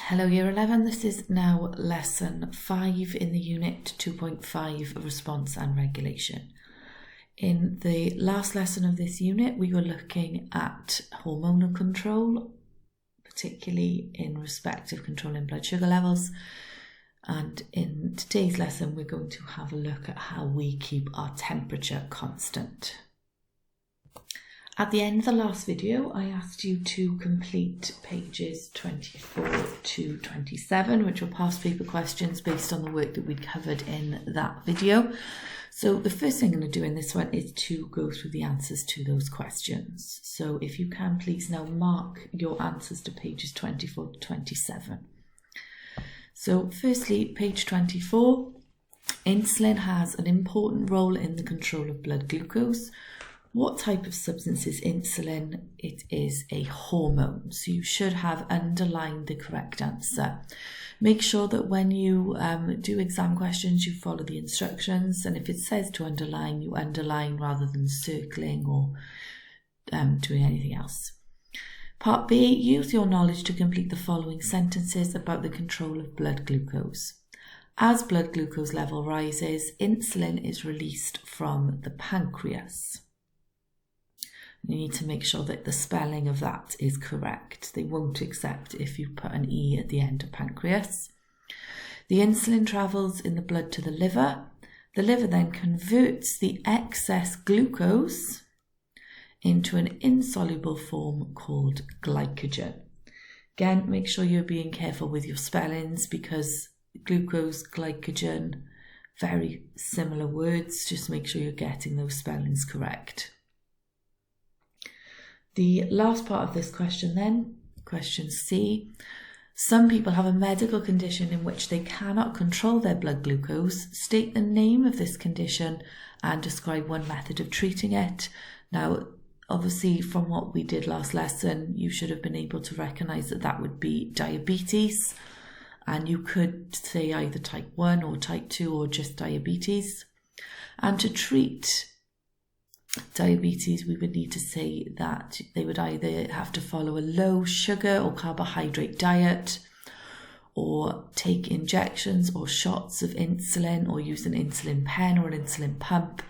Hello Year 11, this is now lesson 5 in the unit 2.5 response and regulation. In the last lesson of this unit we were looking at hormonal control, particularly in respect of controlling blood sugar levels, and in today's lesson we're going to have a look at how we keep our temperature constant. At the end of the last video, I asked you to complete pages 24 to 27, which were past paper questions based on the work that we'd covered in that video. So the first thing I'm going to do in this one is to go through the answers to those questions. So if you can, please now mark your answers to pages 24 to 27. So firstly, page 24, insulin has an important role in the control of blood glucose. What type of substance is insulin? It is a hormone, so you should have underlined the correct answer. Make sure that when you do exam questions, you follow the instructions, and if it says to underline, you underline rather than circling or doing anything else. Part B, use your knowledge to complete the following sentences about the control of blood glucose. As blood glucose level rises, insulin is released from the pancreas. You need to make sure that the spelling of that is correct. They won't accept if you put an E at the end of pancreas. The insulin travels in the blood to the liver. The liver then converts the excess glucose into an insoluble form called glycogen. Again, make sure you're being careful with your spellings because glucose, glycogen, very similar words. Just make sure you're getting those spellings correct. The last part of this question then, question C. Some people have a medical condition in which they cannot control their blood glucose. State the name of this condition and describe one method of treating it. Now, obviously from what we did last lesson, you should have been able to recognise that that would be diabetes. And you could say either type 1 or type 2 or just diabetes. And to treat diabetes, we would need to say that they would either have to follow a low sugar or carbohydrate diet, or take injections or shots of insulin, or use an insulin pen or an insulin pump,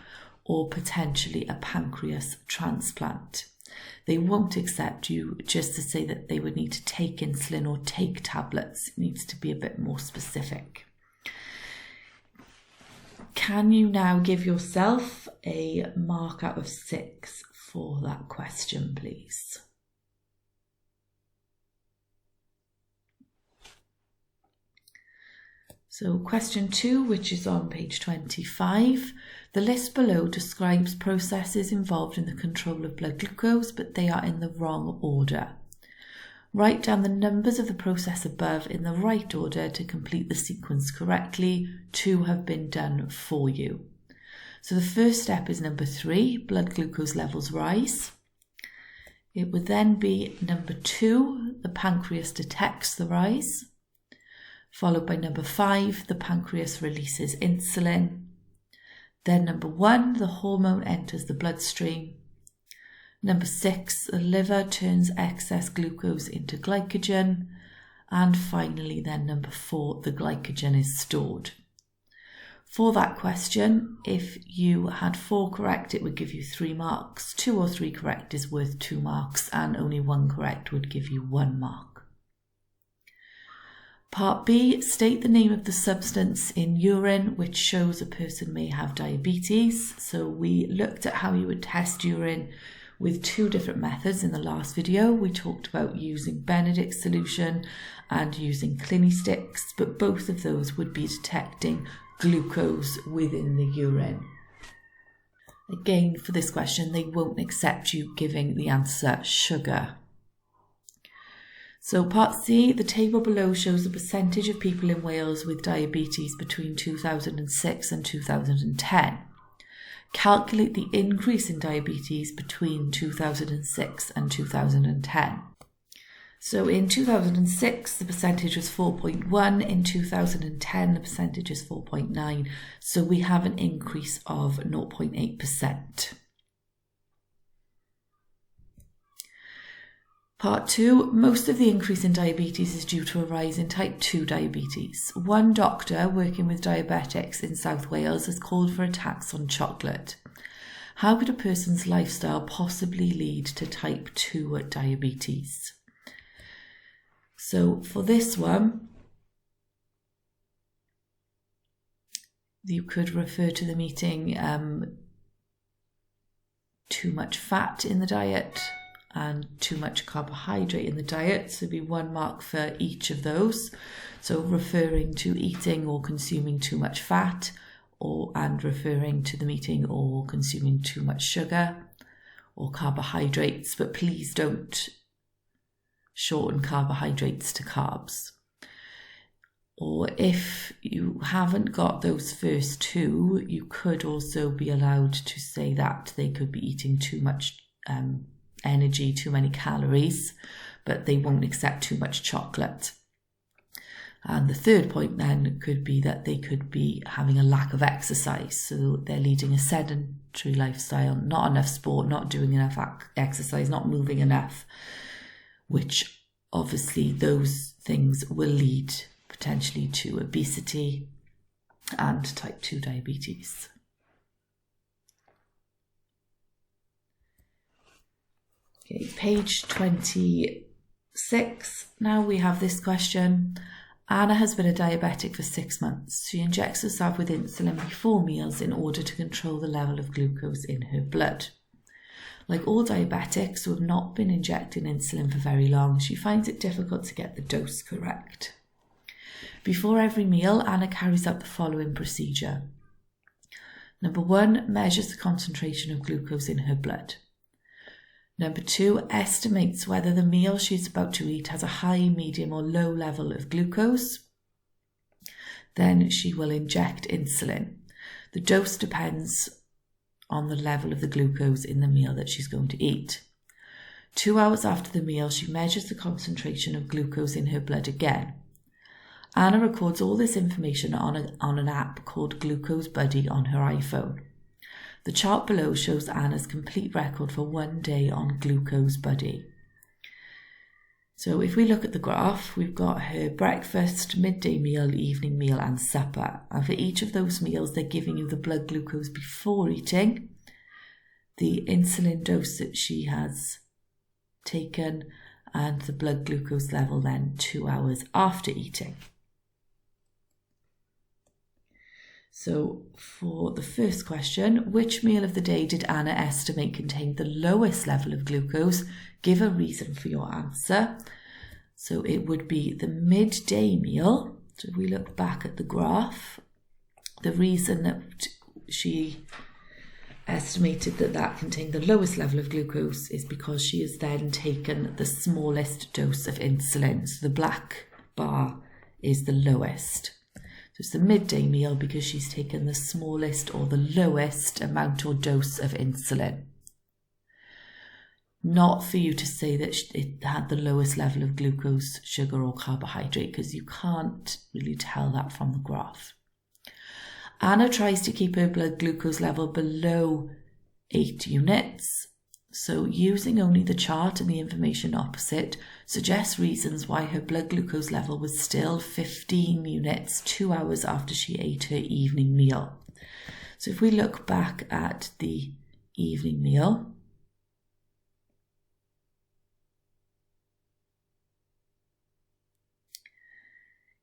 or potentially a pancreas transplant. They won't accept you just to say that they would need to take insulin or take tablets. It needs to be a bit more specific. Can you now give yourself a mark out of 6 for that question, please? So question 2, which is on page 25. The list below describes processes involved in the control of blood glucose, but they are in the wrong order. Write down the numbers of the process above in the right order to complete the sequence correctly. 2 have been done for you. So the first step is number 3, blood glucose levels rise. It would then be number 2, the pancreas detects the rise. Followed by number 5, the pancreas releases insulin. Then number 1, the hormone enters the bloodstream. Number 6, the liver turns excess glucose into glycogen. And finally then number 4, the glycogen is stored. For that question, if you had 4 correct, it would give you 3 marks. 2 or 3 correct is worth 2 marks, and only 1 correct would give you 1 mark. Part B, state the name of the substance in urine which shows a person may have diabetes. So we looked at how you would test urine with 2 different methods in the last video. We talked about using Benedict's solution and using Clini sticks, but both of those would be detecting glucose within the urine. Again, for this question, they won't accept you giving the answer sugar. So part C, the table below shows the percentage of people in Wales with diabetes between 2006 and 2010. Calculate the increase in diabetes between 2006 and 2010. So in 2006, the percentage was 4.1. In 2010, the percentage is 4.9. So we have an increase of 0.8%. Part 2, most of the increase in diabetes is due to a rise in type 2 diabetes. One doctor working with diabetics in South Wales has called for a tax on chocolate. How could a person's lifestyle possibly lead to type 2 diabetes? So for this one, you could refer to them eating too much fat in the diet and too much carbohydrate in the diet. So there'd be 1 mark for each of those. So referring to eating or consuming too much fat, and referring to them eating or consuming too much sugar or carbohydrates, but please don't shorten carbohydrates to carbs. Or if you haven't got those first 2, you could also be allowed to say that they could be eating too much energy, too many calories, but they won't accept too much chocolate. And the third point then could be that they could be having a lack of exercise. So they're leading a sedentary lifestyle, not enough sport, not doing enough exercise, not moving enough, which obviously those things will lead potentially to obesity and type 2 diabetes. Okay, page 26. Now we have this question. Anna has been a diabetic for 6 months. She injects herself with insulin before meals in order to control the level of glucose in her blood. Like all diabetics who have not been injecting insulin for very long, she finds it difficult to get the dose correct. Before every meal, Anna carries out the following procedure. Number 1, measures the concentration of glucose in her blood. Number 2, estimates whether the meal she's about to eat has a high, medium or low level of glucose. Then she will inject insulin. The dose depends on the level of the glucose in the meal that she's going to eat. 2 hours after the meal, she measures the concentration of glucose in her blood again. Anna records all this information on an app called Glucose Buddy on her iPhone. The chart below shows Anna's complete record for 1 day on Glucose Buddy. So if we look at the graph, we've got her breakfast, midday meal, evening meal and supper. And for each of those meals, they're giving you the blood glucose before eating, the insulin dose that she has taken, and the blood glucose level then 2 hours after eating. So for the first question, which meal of the day did Anna estimate contained the lowest level of glucose? Give a reason for your answer. So it would be the midday meal. So if we look back at the graph, the reason that she estimated that contained the lowest level of glucose is because she has then taken the smallest dose of insulin. So the black bar is the lowest. So it's the midday meal because she's taken the smallest or the lowest amount or dose of insulin. Not for you to say that it had the lowest level of glucose, sugar or carbohydrate, because you can't really tell that from the graph. Anna tries to keep her blood glucose level below 8 units. So using only the chart and the information opposite suggests reasons why her blood glucose level was still 15 units 2 hours after she ate her evening meal. So if we look back at the evening meal,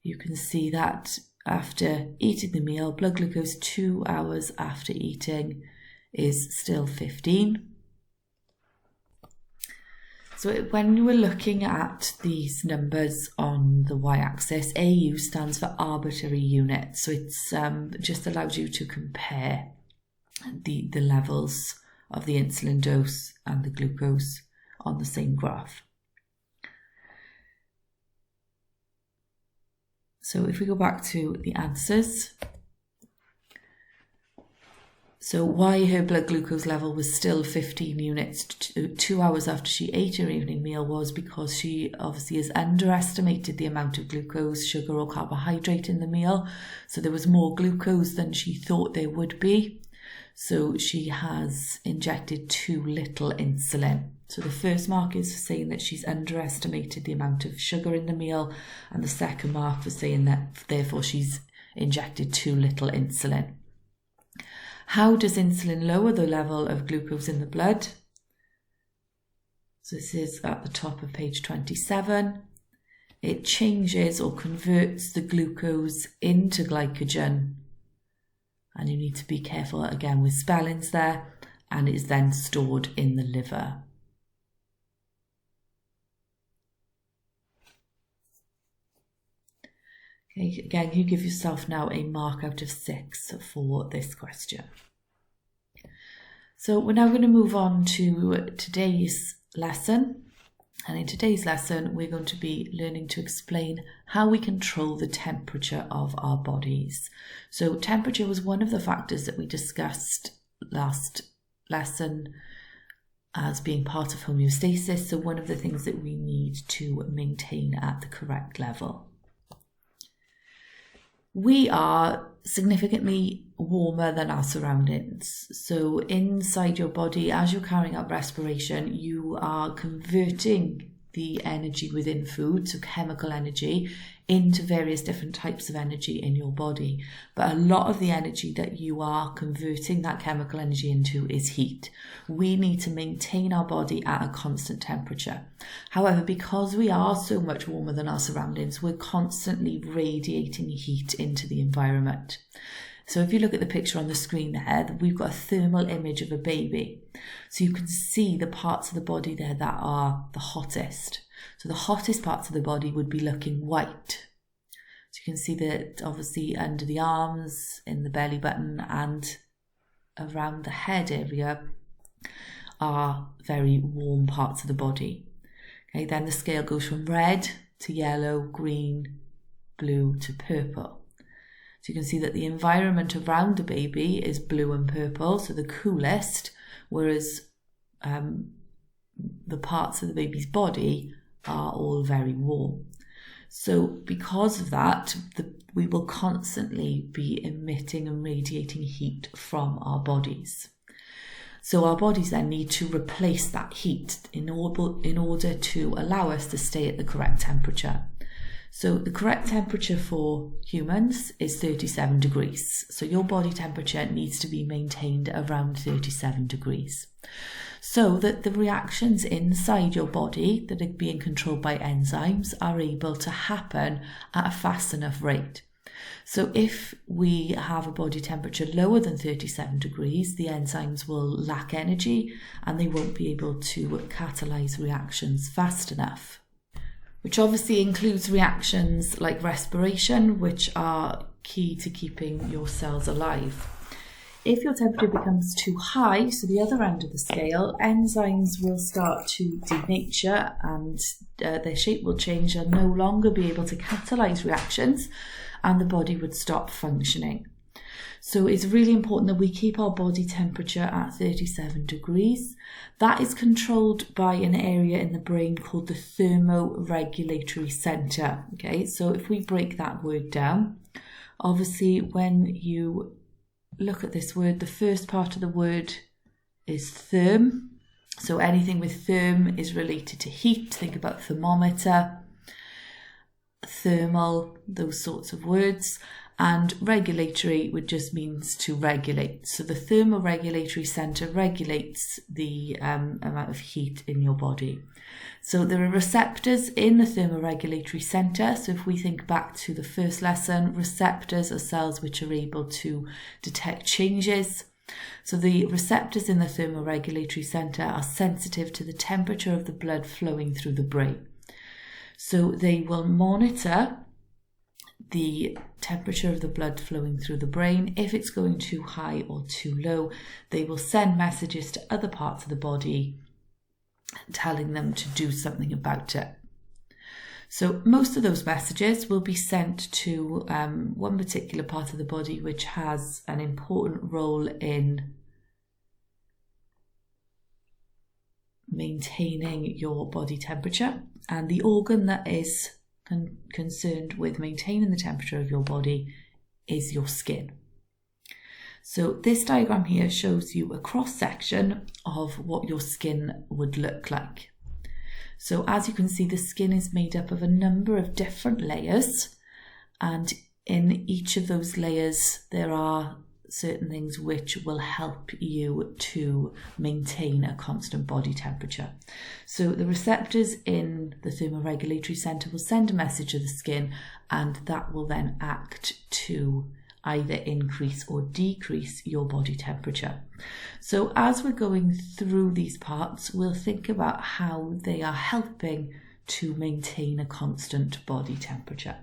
you can see that after eating the meal, blood glucose 2 hours after eating is still 15. So when we're looking at these numbers on the y-axis, AU stands for arbitrary unit. So it's just allows you to compare the levels of the insulin dose and the glucose on the same graph. So if we go back to the answers, so why her blood glucose level was still 15 units 2 hours after she ate her evening meal was because she obviously has underestimated the amount of glucose, sugar or carbohydrate in the meal. So there was more glucose than she thought there would be. So she has injected too little insulin. So the first mark is for saying that she's underestimated the amount of sugar in the meal, and the second mark for saying that therefore she's injected too little insulin. How does insulin lower the level of glucose in the blood? So this is at the top of page 27. It changes or converts the glucose into glycogen. And you need to be careful again with spellings there. And it is then stored in the liver. Okay, again, you give yourself now a mark out of 6 for this question. So we're now going to move on to today's lesson. And in today's lesson, we're going to be learning to explain how we control the temperature of our bodies. So temperature was one of the factors that we discussed last lesson as being part of homeostasis. So one of the things that we need to maintain at the correct level. We are significantly warmer than our surroundings. So inside your body, as you're carrying out respiration, you are converting the energy within food, so chemical energy, into various different types of energy in your body. But a lot of the energy that you are converting that chemical energy into is heat. We need to maintain our body at a constant temperature. However, because we are so much warmer than our surroundings, we're constantly radiating heat into the environment. So if you look at the picture on the screen there, we've got a thermal image of a baby. So you can see the parts of the body there that are the hottest. So the hottest parts of the body would be looking white. So you can see that obviously under the arms, in the belly button and around the head area are very warm parts of the body. Okay, then the scale goes from red to yellow, green, blue to purple. So you can see that the environment around the baby is blue and purple, so the coolest, whereas the parts of the baby's body are all very warm. So because of that, we will constantly be emitting and radiating heat from our bodies. So our bodies then need to replace that heat in order to allow us to stay at the correct temperature. So the correct temperature for humans is 37 degrees. So your body temperature needs to be maintained around 37 degrees. So that the reactions inside your body that are being controlled by enzymes are able to happen at a fast enough rate. So if we have a body temperature lower than 37 degrees, the enzymes will lack energy and they won't be able to catalyze reactions fast enough. Which obviously includes reactions like respiration, which are key to keeping your cells alive. If your temperature becomes too high, so the other end of the scale, enzymes will start to denature and their shape will change and no longer be able to catalyze reactions, and the body would stop functioning. So it's really important that we keep our body temperature at 37 degrees. That is controlled by an area in the brain called the thermoregulatory center. Okay, so if we break that word down, obviously when you look at this word, the first part of the word is therm. So anything with therm is related to heat. Think about thermometer, thermal, those sorts of words. And regulatory would just means to regulate. So the thermoregulatory center regulates the amount of heat in your body. So there are receptors in the thermoregulatory center. So if we think back to the first lesson, receptors are cells which are able to detect changes. So the receptors in the thermoregulatory center are sensitive to the temperature of the blood flowing through the brain. So they will monitor the temperature of the blood flowing through the brain. If it's going too high or too low, they will send messages to other parts of the body telling them to do something about it. So most of those messages will be sent to one particular part of the body which has an important role in maintaining your body temperature, and the organ that is concerned with maintaining the temperature of your body is your skin. So this diagram here shows you a cross section of what your skin would look like. So as you can see, the skin is made up of a number of different layers, and in each of those layers there are certain things which will help you to maintain a constant body temperature. So the receptors in the thermoregulatory centre will send a message to the skin, and that will then act to either increase or decrease your body temperature. So as we're going through these parts, we'll think about how they are helping to maintain a constant body temperature.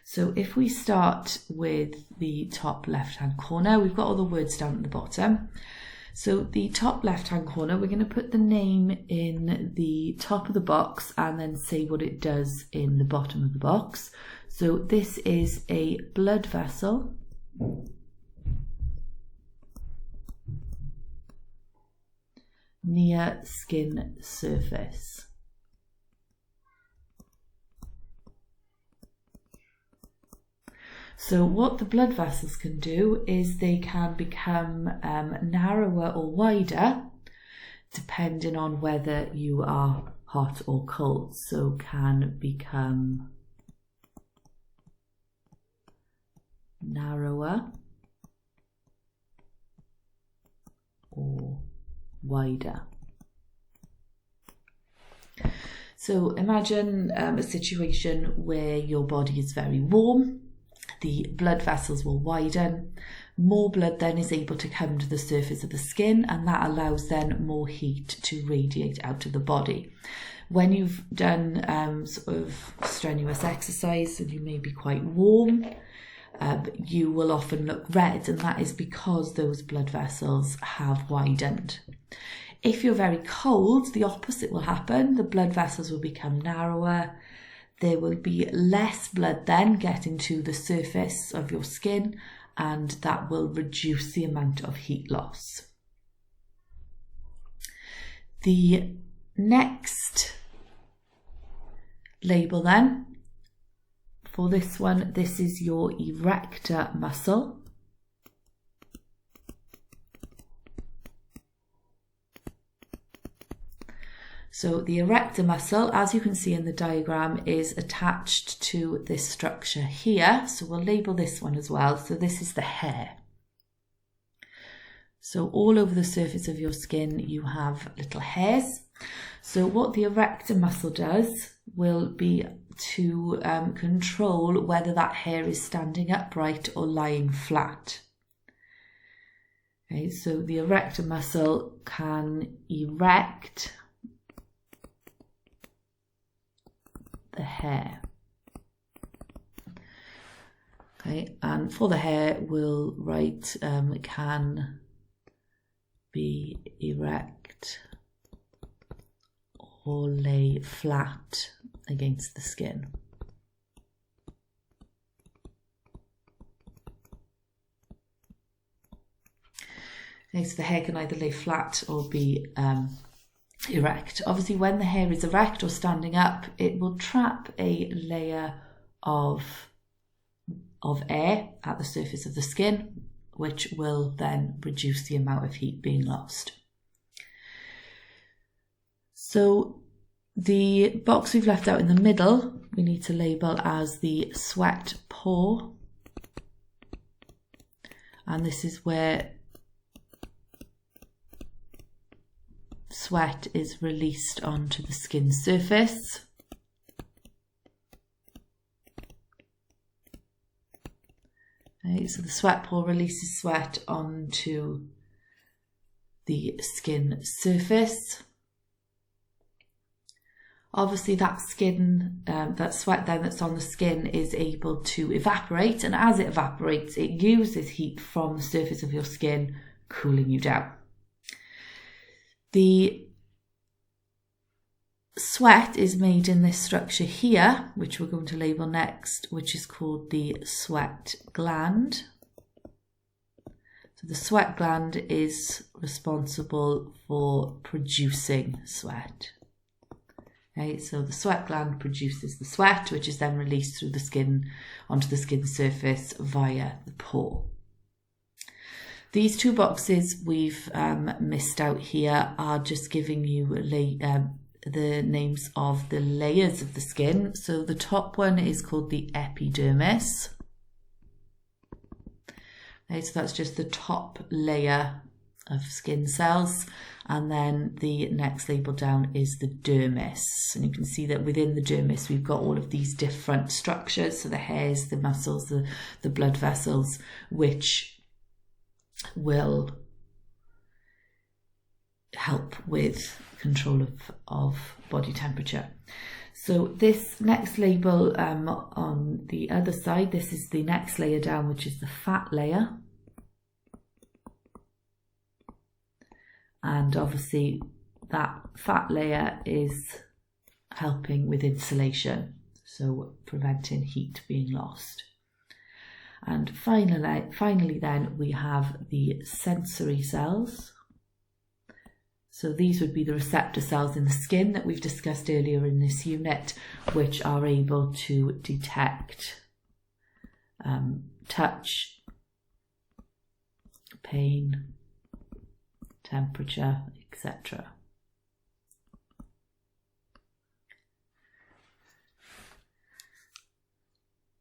So if we start with the top left-hand corner, we've got all the words down at the bottom. So the top left-hand corner, we're going to put the name in the top of the box and then say what it does in the bottom of the box. So this is a blood vessel near skin surface. So what the blood vessels can do is they can become narrower or wider depending on whether you are hot or cold. So can become narrower or wider. So imagine a situation where your body is very warm. The blood vessels will widen, more blood then is able to come to the surface of the skin, and that allows then more heat to radiate out of the body. When you've done sort of strenuous exercise and you may be quite warm, you will often look red, and that is because those blood vessels have widened. If you're very cold, the opposite will happen. The blood vessels will become narrower. There will be less blood then getting to the surface of your skin, and that will reduce the amount of heat loss. The next label then, for this one, this is your erector muscle. So the erector muscle, as you can see in the diagram, is attached to this structure here. So we'll label this one as well. So this is the hair. So all over the surface of your skin, you have little hairs. So what the erector muscle does will be to control whether that hair is standing upright or lying flat. Okay, so the erector muscle can erect the hair. Okay, and for the hair we'll write can be erect or lay flat against the skin. Okay, so the hair can either lay flat or be erect. Obviously, when the hair is erect or standing up, it will trap a layer of air at the surface of the skin, which will then reduce the amount of heat being lost. So the box we've left out in the middle, we need to label as the sweat pore, and this is where sweat is released onto the skin surface. Okay, so the sweat pore releases sweat onto the skin surface. Obviously that sweat then that's on the skin is able to evaporate, and as it evaporates, it uses heat from the surface of your skin, cooling you down. The sweat is made in this structure here, which we're going to label next, which is called the sweat gland. So the sweat gland is responsible for producing sweat. Okay, so the sweat gland produces the sweat, which is then released through the skin onto the skin surface via the pore. These two boxes we've missed out here are just giving you the names of the layers of the skin. So the top one is called the epidermis. Okay, so that's just the top layer of skin cells, and then the next label down is the dermis, and you can see that within the dermis we've got all of these different structures, so the hairs, the muscles, the blood vessels, which will help with control of body temperature. So this next label on the other side, this is the next layer down, which is the fat layer. And obviously that fat layer is helping with insulation, so preventing heat being lost. And finally then we have the sensory cells. So these would be the receptor cells in the skin that we've discussed earlier in this unit, which are able to detect touch, pain, temperature, etc.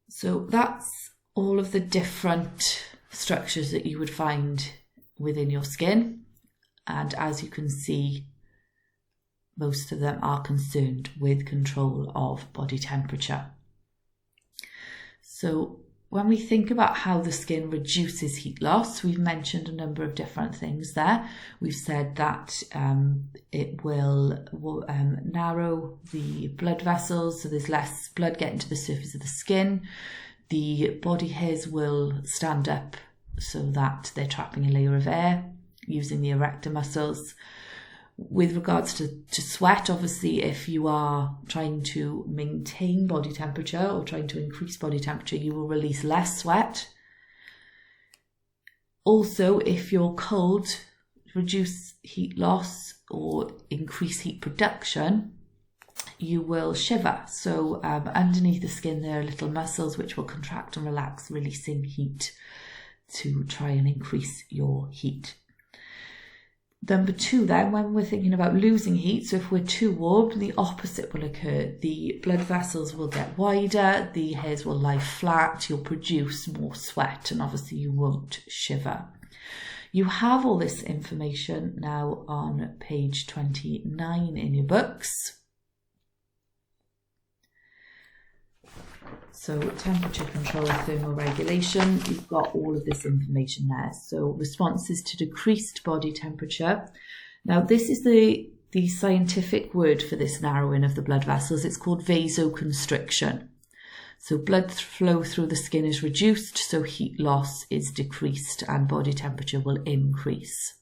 So that's all of the different structures that you would find within your skin, and as you can see, most of them are concerned with control of body temperature. So when we think about how the skin reduces heat loss, we've mentioned a number of different things there. We've said that it will narrow the blood vessels, so there's less blood getting to the surface of the skin. The body hairs will stand up so that they're trapping a layer of air using the erector muscles. With regards to sweat, obviously, if you are trying to maintain body temperature or trying to increase body temperature, you will release less sweat. Also, if you're cold, reduce heat loss or increase heat production, you will shiver. So underneath the skin there are little muscles which will contract and relax, releasing heat to try and increase your heat. Number two then, when we're thinking about losing heat, so if we're too warm, the opposite will occur. The blood vessels will get wider, the hairs will lie flat, you'll produce more sweat, and obviously you won't shiver. You have all this information now on page 29 in your books. So temperature control, thermoregulation, you've got all of this information there. So responses to decreased body temperature. Now this is the scientific word for this narrowing of the blood vessels. It's called vasoconstriction. So blood flow through the skin is reduced, so heat loss is decreased and body temperature will increase.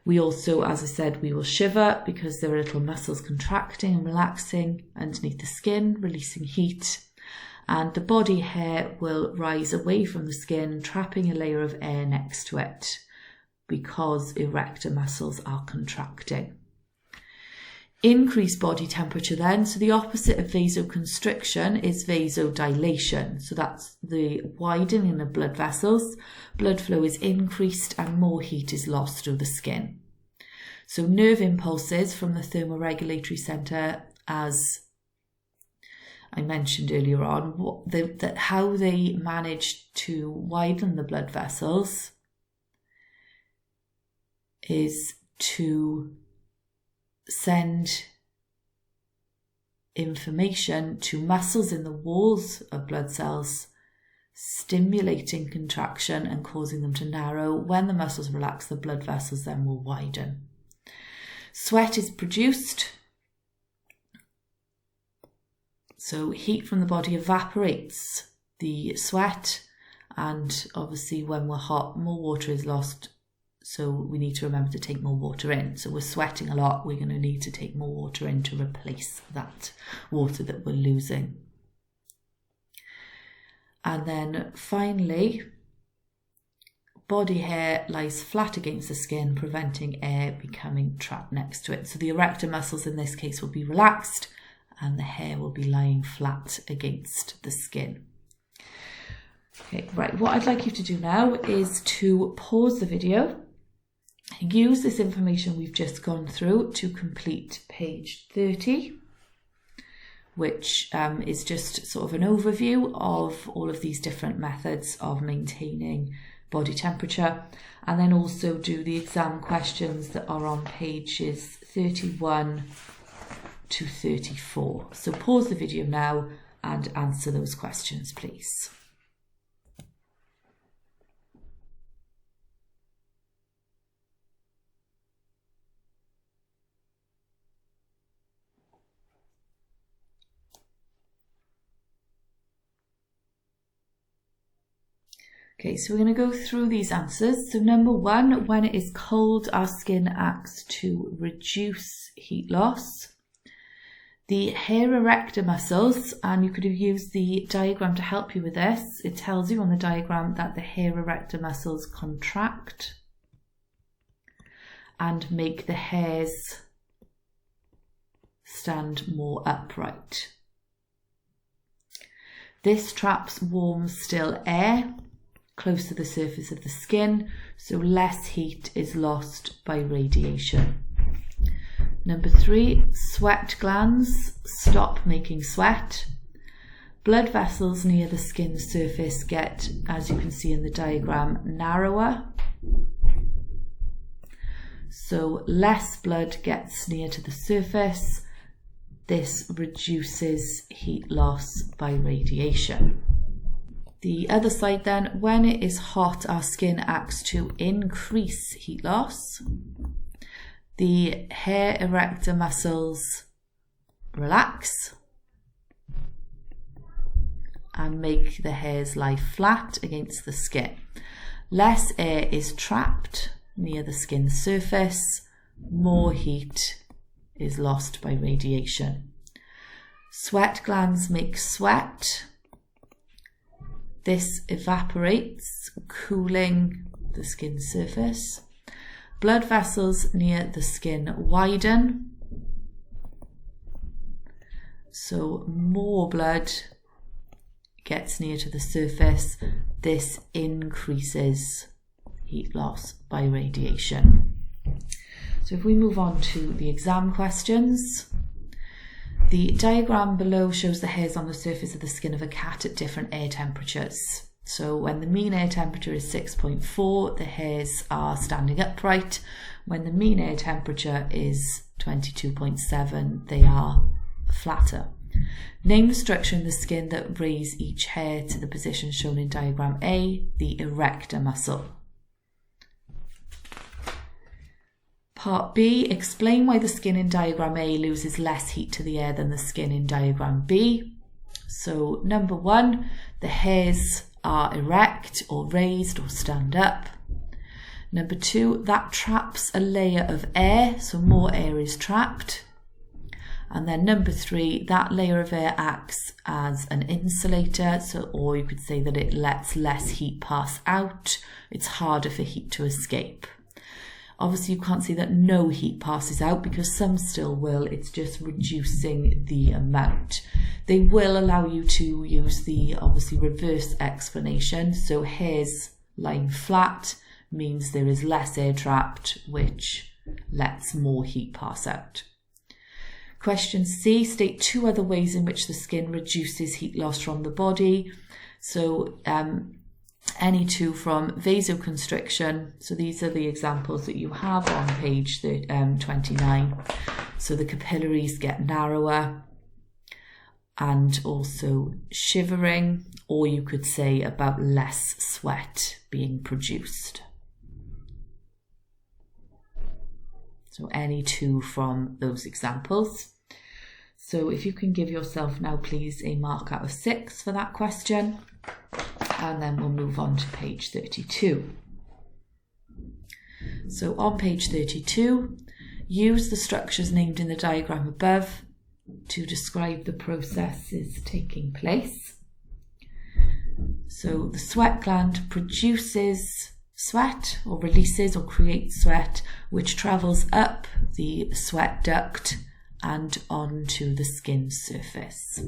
We also, as I said, we will shiver because there are little muscles contracting and relaxing underneath the skin, releasing heat. And the body hair will rise away from the skin, trapping a layer of air next to it because erector muscles are contracting. Increased body temperature then, so the opposite of vasoconstriction is vasodilation. So that's the widening of blood vessels. Blood flow is increased and more heat is lost through the skin. So nerve impulses from the thermoregulatory centre, as I mentioned earlier on, how they manage to widen the blood vessels is to send information to muscles in the walls of blood cells, stimulating contraction and causing them to narrow. When the muscles relax, the blood vessels then will widen. Sweat is produced. So heat from the body evaporates the sweat, and obviously when we're hot, more water is lost. So we need to remember to take more water in. So we're sweating a lot, we're going to need to take more water in to replace that water that we're losing. And then finally, body hair lies flat against the skin, preventing air becoming trapped next to it. So the erector muscles in this case will be relaxed and the hair will be lying flat against the skin. Okay, right, what I'd like you to do now is to pause the video, use this information we've just gone through to complete page 30, which is just sort of an overview of all of these different methods of maintaining body temperature, and then also do the exam questions that are on pages 31 to 34. So pause the video now and answer those questions, please. Okay, so we're going to go through these answers. So number 1, when it is cold, our skin acts to reduce heat loss. The hair erector muscles, and you could have used the diagram to help you with this. It tells you on the diagram that the hair erector muscles contract and make the hairs stand more upright. This traps warm, still air close to the surface of the skin, so less heat is lost by radiation. Number 3, sweat glands stop making sweat. Blood vessels near the skin surface get, as you can see in the diagram, narrower. So less blood gets near to the surface. This reduces heat loss by radiation. The other side then, when it is hot, our skin acts to increase heat loss. The hair erector muscles relax and make the hairs lie flat against the skin. Less air is trapped near the skin surface. More heat is lost by radiation. Sweat glands make sweat. This evaporates, cooling the skin surface. Blood vessels near the skin widen, so more blood gets near to the surface. This increases heat loss by radiation. So if we move on to the exam questions, the diagram below shows the hairs on the surface of the skin of a cat at different air temperatures. So when the mean air temperature is 6.4, the hairs are standing upright. When the mean air temperature is 22.7, they are flatter. Name the structure in the skin that raise each hair to the position shown in diagram A, the erector muscle. Part B, explain why the skin in diagram A loses less heat to the air than the skin in diagram B. So number 1, the hairs are erect or raised or stand up. Number 2, that traps a layer of air, so more air is trapped. And then number 3, that layer of air acts as an insulator, or you could say that it lets less heat pass out. It's harder for heat to escape. Obviously, you can't see that no heat passes out because some still will. It's just reducing the amount. They will allow you to use the obviously reverse explanation. So hairs lying flat means there is less air trapped, which lets more heat pass out. Question C, state 2 other ways in which the skin reduces heat loss from the body. So any 2 from vasoconstriction. So these are the examples that you have on page 29. So the capillaries get narrower, and also shivering, or you could say about less sweat being produced. So any 2 from those examples. So if you can give yourself now, please, a mark out of 6 for that question. And then we'll move on to page 32. So on page 32, use the structures named in the diagram above to describe the processes taking place. So the sweat gland produces sweat, or releases or creates sweat, which travels up the sweat duct and onto the skin surface.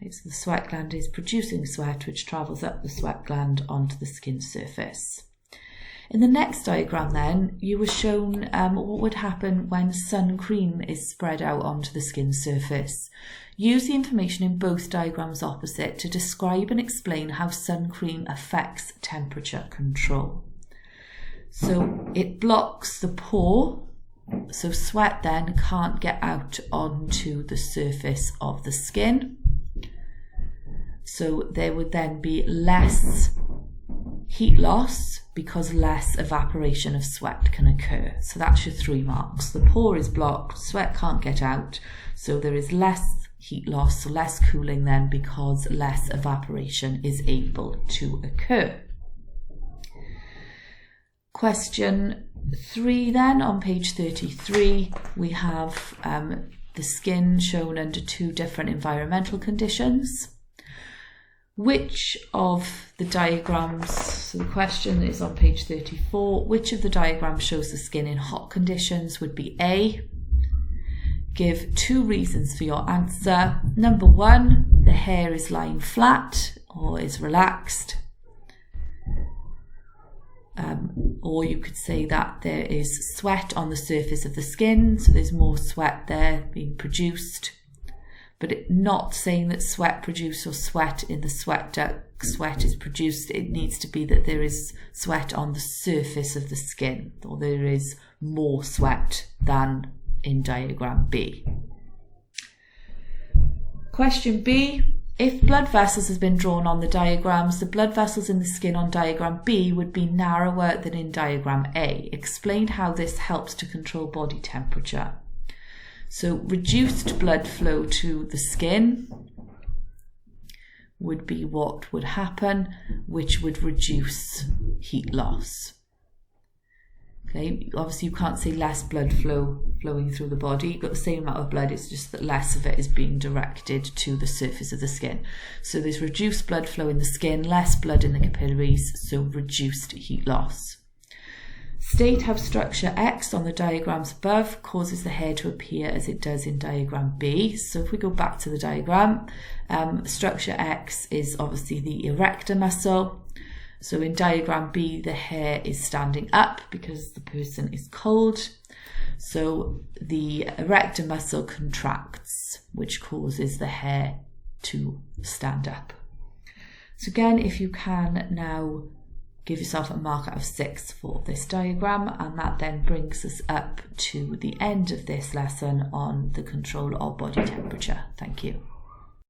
Okay, so the sweat gland is producing sweat, which travels up the sweat gland onto the skin surface. In the next diagram then, you were shown what would happen when sun cream is spread out onto the skin surface. Use the information in both diagrams opposite to describe and explain how sun cream affects temperature control. So it blocks the pore, so sweat then can't get out onto the surface of the skin. So there would then be less heat loss because less evaporation of sweat can occur. So that's your 3 marks. The pore is blocked, sweat can't get out, so there is less heat loss, so less cooling then because less evaporation is able to occur. Question 3 then, on page 33, we have the skin shown under 2 different environmental conditions. Which of the diagrams, so the question is on page 34, which of the diagrams shows the skin in hot conditions? Would be A. Give 2 reasons for your answer. Number 1, the hair is lying flat or is relaxed. Or you could say that there is sweat on the surface of the skin, so there's more sweat there being produced. But not saying that sweat produced or sweat in the sweat duct, sweat is produced. It needs to be that there is sweat on the surface of the skin, or there is more sweat than in diagram B. Question B. If blood vessels have been drawn on the diagrams, the blood vessels in the skin on diagram B would be narrower than in diagram A. Explain how this helps to control body temperature. So reduced blood flow to the skin would be what would happen, which would reduce heat loss. Okay, obviously you can't say less blood flowing through the body. You've got the same amount of blood, it's just that less of it is being directed to the surface of the skin. So there's reduced blood flow in the skin, less blood in the capillaries, so reduced heat loss. State how structure X on the diagrams above causes the hair to appear as it does in diagram B. So if we go back to the diagram, structure X is obviously the erector muscle. So in diagram B, the hair is standing up because the person is cold. So the erector muscle contracts, which causes the hair to stand up. So again, if you can now give yourself a mark out of 6 for this diagram, and that then brings us up to the end of this lesson on the control of body temperature. Thank you.